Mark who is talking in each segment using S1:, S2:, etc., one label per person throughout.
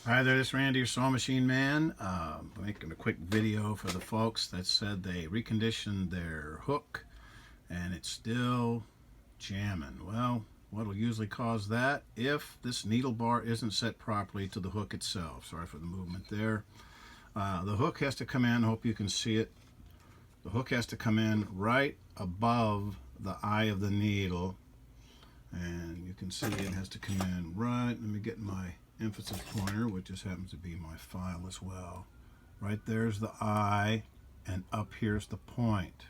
S1: Hi there, this is Randy, your Saw Machine Man. Making a quick video for the folks that said they reconditioned their hook and it's still jamming. Well, what will usually cause that if this needle bar isn't set properly to the hook itself. Sorry for the movement there. The hook has to come in, hope you can see it. The hook has to come in right above the eye of the needle, and you can see it has to come in right. Let me get my emphasis pointer, which just happens to be my file as well. Right there's the eye, and up here's the point.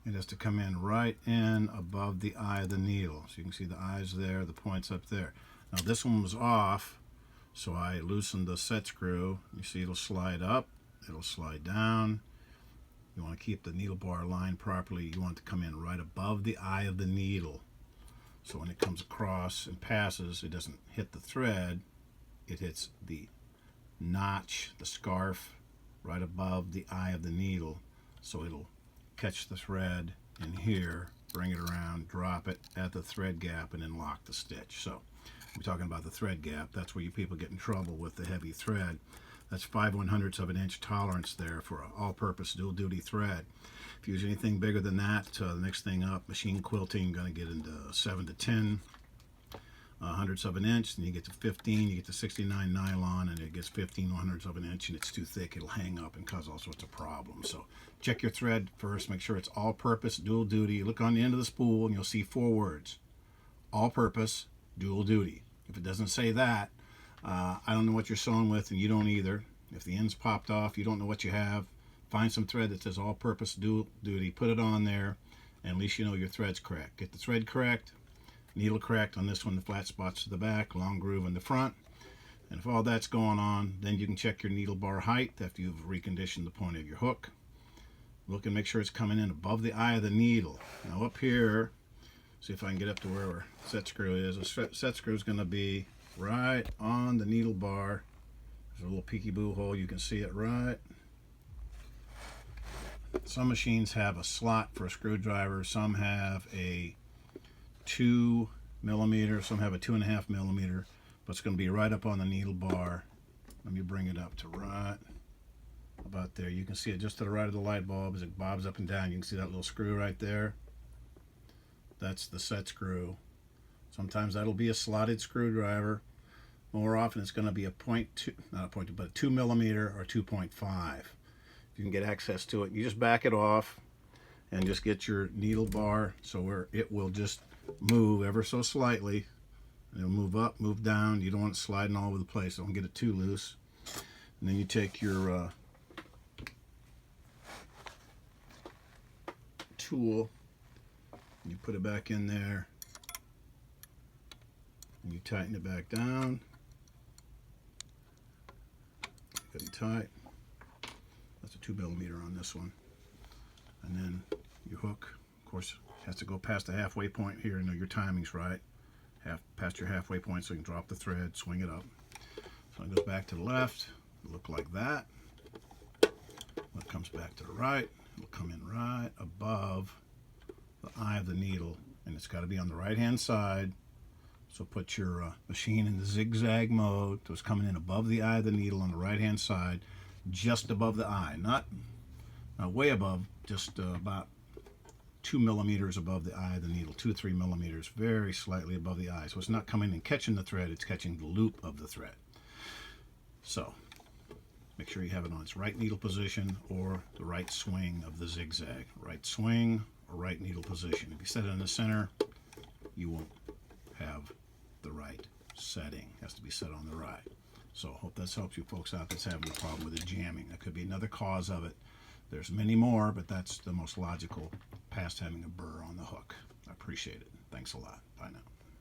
S1: It has to come in right in above the eye of the needle. So you can see the eye's there, the point's up there. Now this one was off, so I loosened the set screw. You see it'll slide up, it'll slide down. You want to keep the needle bar aligned properly. You want it to come in right above the eye of the needle. So when it comes across and passes, it doesn't hit the thread, it hits the notch, the scarf, right above the eye of the needle. So it'll catch the thread in here, bring it around, drop it at the thread gap, and then lock the stitch. So we're talking about the thread gap. That's where you people get in trouble with the heavy thread. That's 5/100ths of an inch tolerance there for an all-purpose dual-duty thread. If you use anything bigger than that, the next thing up, machine quilting, going to get into 7 to 10 hundredths of an inch. Then you get to 15, you get to 69 nylon, and it gets 15/100ths of an inch, and it's too thick. It'll hang up and cause all sorts of problems. So check your thread first. Make sure it's all-purpose, dual-duty. Look on the end of the spool, and you'll see 4 words: all-purpose, dual-duty. If it doesn't say that, I don't know what you're sewing with, and you don't either. If the end's popped off, you don't know what you have, find some thread that says all-purpose dual duty, put it on there, and at least you know your thread's correct. Get the thread correct, needle correct on this one, the flat spots to the back, long groove in the front. And if all that's going on, then you can check your needle bar height after you've reconditioned the point of your hook. Look and make sure it's coming in above the eye of the needle. Now up here, see if I can get up to where our set screw is. The set screw is going to be right on the needle bar. There's a little peeky-boo hole. You can see it right. Some machines have a slot for a screwdriver. Some have a 2mm. Some have a 2.5 millimeter. But it's going to be right up on the needle bar. Let me bring it up to right about there. You can see it just to the right of the light bulb as it bobs up and down. You can see that little screw right there. That's the set screw. Sometimes that'll be a slotted screwdriver. More often it's going to be a 0.2, not a 0.2, but a 2mm or 2.5. If you can get access to it, you just back it off and just get your needle bar so where it will just move ever so slightly. It'll move up, move down. You don't want it sliding all over the place. Don't get it too loose. And then you take your tool, and you put it back in there, and you tighten it back down. Good and tight. That's a 2mm on this one. And then your hook, of course, has to go past the halfway point here. You know your timing's right. Past your halfway point so you can drop the thread, swing it up. So it goes back to the left. It'll look like that. When it comes back to the right, it'll come in right above the eye of the needle, and it's got to be on the right-hand side. So put your machine in the zigzag mode. So it's coming in above the eye of the needle on the right-hand side, just above the eye, not way above, just about 2mm above the eye of the needle, 2 or 3mm, very slightly above the eye. So it's not coming and catching the thread, it's catching the loop of the thread. So make sure you have it on its right needle position or the right swing of the zigzag. Right swing or right needle position. If you set it in the center, you won't have the right setting. It has to be set on the right. So I hope this helps you folks out that's having a problem with the jamming. That could be another cause of it. There's many more, but that's the most logical past having a burr on the hook. I appreciate it. Thanks a lot. Bye now.